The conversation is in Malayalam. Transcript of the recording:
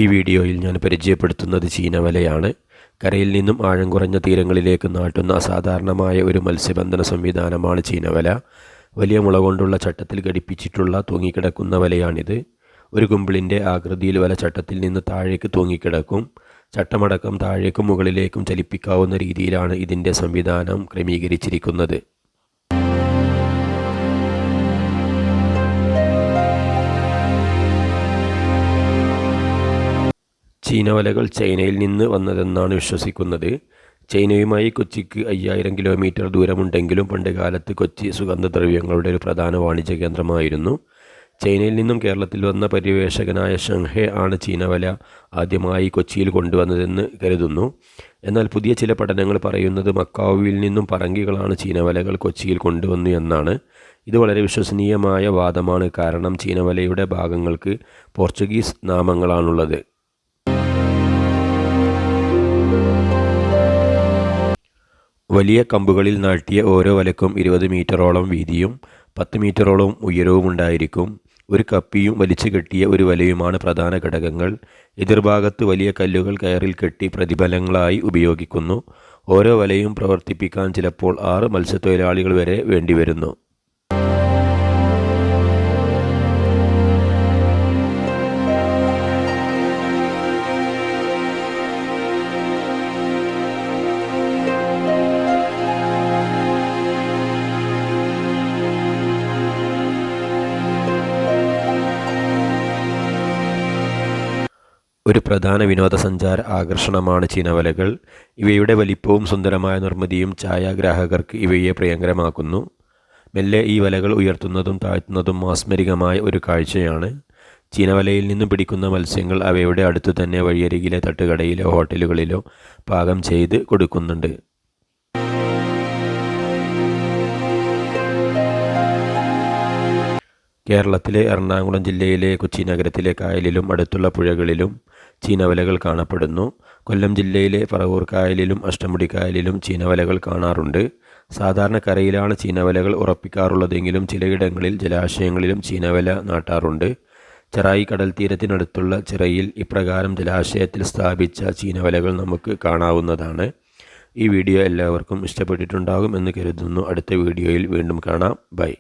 ഈ വീഡിയോയിൽ ഞാൻ പരിചയപ്പെടുത്തുന്നത് ചീനവലയാണ്. കരയിൽ നിന്നും ആഴം കുറഞ്ഞ തീരങ്ങളിലേക്ക് നാട്ടുന്ന അസാധാരണമായ ഒരു മത്സ്യബന്ധന സംവിധാനമാണ് ചീനവല. വലിയ മുള കൊണ്ടുള്ള ചട്ടത്തിൽ ഘടിപ്പിച്ചിട്ടുള്ള തൂങ്ങിക്കിടക്കുന്ന വലയാണിത്. ഒരു കുമ്പിളിൻ്റെ ആകൃതിയിൽ വല ചട്ടത്തിൽ നിന്ന് താഴേക്ക് തൂങ്ങിക്കിടക്കും. ചട്ടമടക്കം താഴേക്കും മുകളിലേക്കും ചലിപ്പിക്കാവുന്ന രീതിയിലാണ് ഇതിൻ്റെ സംവിധാനം ക്രമീകരിച്ചിരിക്കുന്നത്. ചീനവലകൾ ചൈനയിൽ നിന്ന് വന്നതെന്നാണ് വിശ്വസിക്കുന്നത്. ചൈനയുമായി കൊച്ചിക്ക് 5000 കിലോമീറ്റർ ദൂരമുണ്ടെങ്കിലും പണ്ടുകാലത്ത് കൊച്ചി സുഗന്ധദ്രവ്യങ്ങളുടെ ഒരു പ്രധാന വാണിജ്യ കേന്ദ്രമായിരുന്നു. ചൈനയിൽ നിന്നും കേരളത്തിൽ വന്ന പര്യവേഷകനായ ഷെങ്ഹെ ആണ് ചീനവല ആദ്യമായി കൊച്ചിയിൽ കൊണ്ടുവന്നതെന്ന് കരുതുന്നു. എന്നാൽ പുതിയ ചില പഠനങ്ങൾ പറയുന്നത് മക്കാവുവിൽ നിന്നും പറങ്കികളാണ് ചീനവലകൾ കൊച്ചിയിൽ കൊണ്ടുവന്നു എന്നാണ്. ഇത് വളരെ വിശ്വസനീയമായ വാദമാണ്, കാരണം ചീനവലയുടെ ഭാഗങ്ങൾക്ക് പോർച്ചുഗീസ് നാമങ്ങളാണുള്ളത്. വലിയ കമ്പുകളിൽ നാട്ടിയ ഓരോ വലക്കും 20 മീറ്ററോളം വീതിയും 10 മീറ്ററോളം ഉയരവും ഉണ്ടായിരിക്കും. ഒരു കപ്പിയും വലിച്ചു കെട്ടിയ ഒരു വലയുമാണ് പ്രധാന ഘടകങ്ങൾ. എതിർഭാഗത്ത് വലിയ കല്ലുകൾ കയറിൽ കെട്ടി പ്രതിഫലങ്ങളായി ഉപയോഗിക്കുന്നു. ഓരോ വലയും പ്രവർത്തിപ്പിക്കാൻ ചിലപ്പോൾ 6 മത്സ്യത്തൊഴിലാളികൾ വരെ വേണ്ടിവരുന്നു. ഒരു പ്രധാന വിനോദസഞ്ചാര ആകർഷണമാണ് ചീനവലകൾ. ഇവയുടെ വലിപ്പവും സുന്ദരമായ നിർമ്മിതിയും ഛായാഗ്രാഹകർക്ക് ഇവയെ പ്രിയങ്കരമാക്കുന്നു. മെല്ലെ ഈ വലകൾ ഉയർത്തുന്നതും താഴ്ത്തുന്നതും മാസ്മരികമായ ഒരു കാഴ്ചയാണ്. ചീനവലയിൽ നിന്നും പിടിക്കുന്ന മത്സ്യങ്ങൾ അവയുടെ അടുത്തു തന്നെ വഴിയരികിലെ തട്ടുകടയിലോ ഹോട്ടലുകളിലോ പാകം ചെയ്ത് കൊടുക്കുന്നുണ്ട്. കേരളത്തിലെ എറണാകുളം ജില്ലയിലെ കൊച്ചി നഗരത്തിലെ കായലിലും അടുത്തുള്ള പുഴകളിലും ചീനവലകൾ കാണപ്പെടുന്നു. കൊല്ലം ജില്ലയിലെ പറവൂർ കായലിലും അഷ്ടമുടി കായലിലും ചീനവലകൾ കാണാറുണ്ട്. സാധാരണ കരയിലാണ് ചീനവലകൾ ഉറപ്പിക്കാറുള്ളതെങ്കിലും ചിലയിടങ്ങളിൽ ജലാശയങ്ങളിലും ചീനവല നാട്ടാറുണ്ട്. ചെറായി കടൽത്തീരത്തിനടുത്തുള്ള ചിറയിൽ ഇപ്രകാരം ജലാശയത്തിൽ സ്ഥാപിച്ച ചീനവലകൾ നമുക്ക് കാണാവുന്നതാണ്. ഈ വീഡിയോ എല്ലാവർക്കും ഇഷ്ടപ്പെട്ടിട്ടുണ്ടാകും എന്ന് കരുതുന്നു. അടുത്ത വീഡിയോയിൽ വീണ്ടും കാണാം. ബൈ.